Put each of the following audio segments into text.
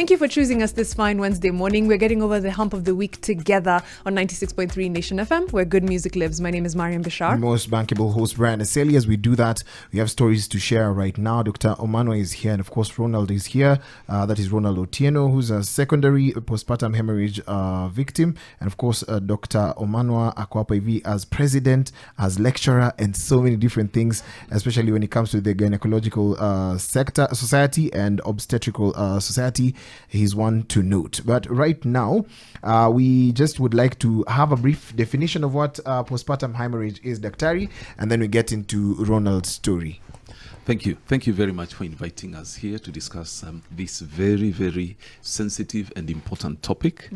Thank you for choosing us this fine Wednesday morning. We're getting over the hump of the week together on 96.3 Nation FM, where good music lives. My name is Mariam Bishar. Most bankable host, Brian Aseli. As we do that, we have stories to share right now. Dr. Omanwa is here, and of course, Ronald is here. That is Ronald Otieno, who's a secondary postpartum hemorrhage victim. And of course, Dr. Omanwa Akwapavi as president, as lecturer, and so many different things, especially when it comes to the gynecological society and obstetrical society. He's one to note. But right now, we just would like to have a brief definition of what postpartum hemorrhage is, Daktari, and then we get into Ronald's story. Thank you. Thank you very much for inviting us here to discuss this very, very sensitive and important topic.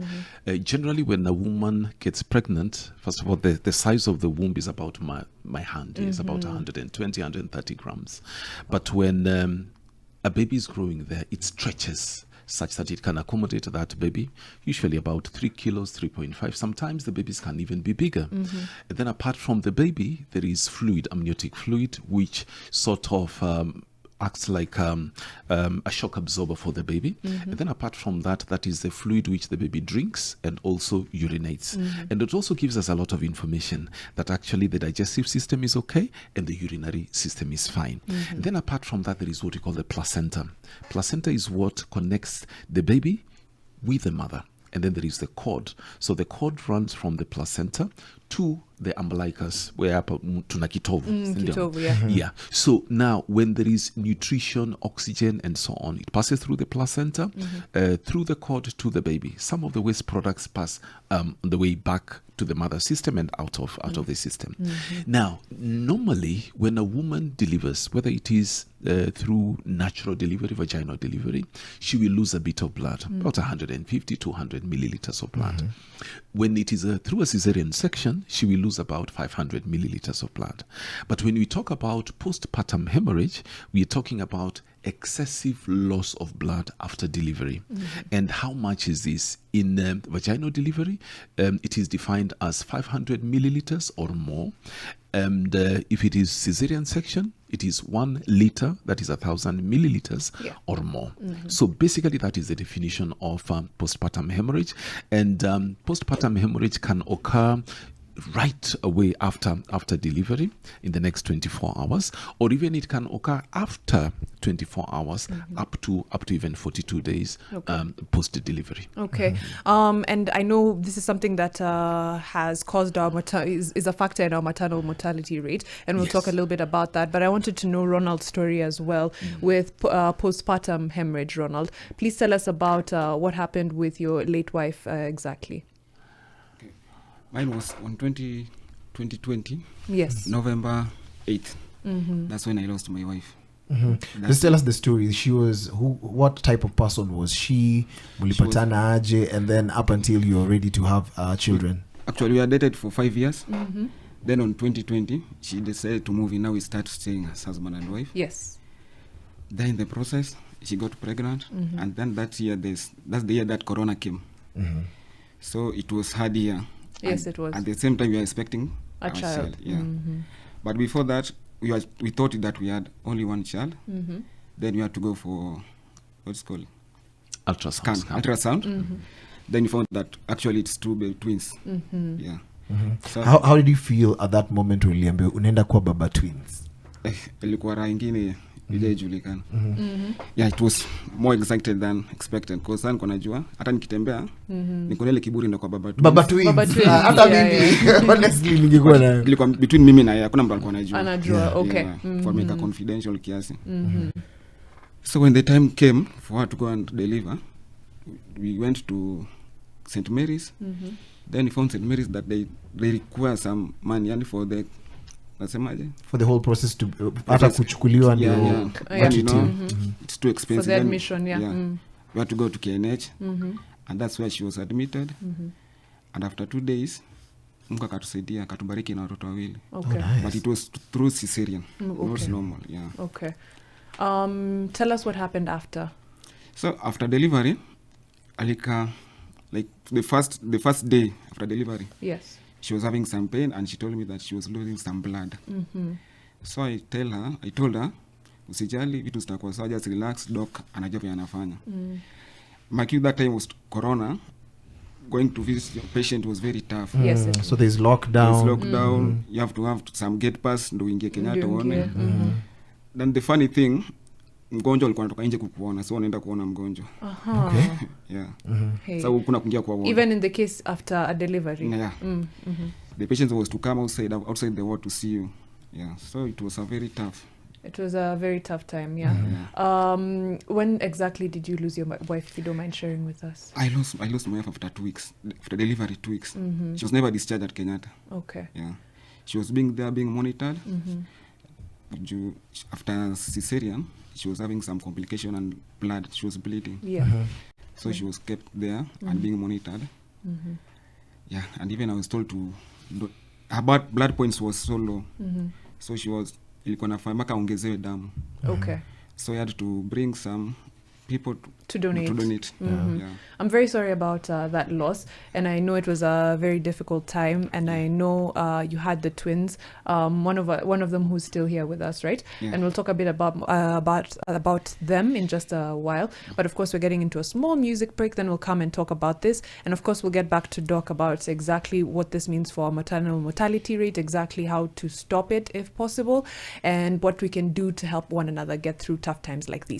Generally, when a woman gets pregnant, first of all, the size of the womb is about my hand. It's about 120, 130 grams. But when a baby is growing there, it stretches such that it can accommodate that baby, usually about 3 kilos, 3.5. Sometimes the babies can even be bigger. And then apart from the baby, there is fluid, amniotic fluid, which sort of acts like a shock absorber for the baby. And then apart from that, that is the fluid which the baby drinks and also urinates. And it also gives us a lot of information that actually the digestive system is okay and the urinary system is fine. And then apart from that, there is what we call the placenta. Placenta is what connects the baby with the mother. And then there is the cord. So the cord runs from the placenta to the umbilicus, where tuna kitovu. Kitovu, yeah. Yeah. So now, when there is nutrition, oxygen, and so on, it passes through the placenta, through the cord to the baby. Some of the waste products pass on the way back to the mother system and out of the system. Now, normally, when a woman delivers, whether it is through natural delivery, vaginal delivery, she will lose a bit of blood, about 150 to 200 milliliters of blood. When it is through a cesarean section, she will lose about 500 milliliters of blood. But when we talk about postpartum hemorrhage, we are talking about excessive loss of blood after delivery. And how much is this? In vaginal delivery, it is defined as 500 milliliters or more. And if it is cesarean section, it is 1 liter, that is 1,000 milliliters or more. So basically, that is the definition of postpartum hemorrhage. And postpartum hemorrhage can occur right away after delivery in the next 24 hours, or even it can occur after 24 hours up to even 42 days post delivery. And I know this is something that has caused our is a factor in our maternal mortality rate, and we'll talk a little bit about that. But I wanted to know Ronald's story as well with postpartum hemorrhage. Ronald, please tell us about what happened with your late wife exactly. Mine was on 2020, yes, November 8th. That's when I lost my wife. Just tell us the story. She was what type of person was she? Mulipatana aje, and then up until you're ready to have children. Actually, we were dated for 5 years. Then on 2020, she decided to move in. Now we start staying as husband and wife. Yes. Then in the process, she got pregnant, and then that's the year that Corona came. So it was hard year. Yes, and it was. At the same time, we were expecting a child. But before that, we thought that we had only one child. Then we had to go for what's called ultrasound. Then we found that actually it's two baby twins. Yeah. So how did you feel at that moment when uliambiwa unaenda kuwa baba twins? Ilikuwa raha ingine ilejulikana. Yeah, it was more excited than expected because sana kwa najua hata nikitembea niko ile kiburi ndo kwa baba twins. Hata mimi honestly ningekuwa na ilikuwa between mimi na yeye, hakuna mtu alikuwa anajua. Okay. For make a confidential kiasi. So when the time came for her to go and deliver, we went to St. Mary's. Then we found St. Mary's that they require some money and for the for the whole process to hata kuchukuliwa ndio it's too expensive for the admission. We had to go to KNH and that's where she was admitted. And after 2 days Mungu akatusaidia akatubariki na watoto wawili. But it was through cesarean. It was normal. Tell us what happened after. So after delivery alika like the first day after delivery, yes, she was having some pain and she told me that she was losing some blood. So I told her usijali, vitu zitakuwa sawa, just relax, doc anajua vile anafanya. my queue that time was corona. Going to visit your patient was very tough. Yes, So there's lockdown. There's lockdown. You have to have some gate pass ndo uingie Kenyatta uone. Mm-hmm. Then the funny thing, mgonjwa alikuwa anatoka nje kukuona, so unaenda kuona mgonjwa. Okay. Yeah. Hey. So kuna kuingia kwa ward. Even in the case after a delivery. Yeah. The patient was to come outside the ward to see you. Yeah. So it was a very tough. It was a very tough time, yeah. When exactly did you lose your wife, if you don't mind sharing with us? I lost my wife after 2 weeks. After delivery, 2 weeks. She was never discharged at Kenyatta. Okay. Yeah. She was being monitored. After cesarean, she was having some complication and blood. She was bleeding. Yeah. So she was kept there and being monitored. Yeah, and even I was told her blood points was so low. So she was ilikuwa nafaa mpaka ongezewe damu. Okay. So I had to bring some people to donate. Yeah. I'm very sorry about that loss, and I know it was a very difficult time, and I know you had the twins, one of them who's still here with us, right? Yeah. And we'll talk a bit about them in just a while. But of course, we're getting into a small music break, then we'll come and talk about this, and of course, we'll get back to Doc about exactly what this means for our maternal mortality rate, exactly how to stop it if possible, and what we can do to help one another get through tough times like these.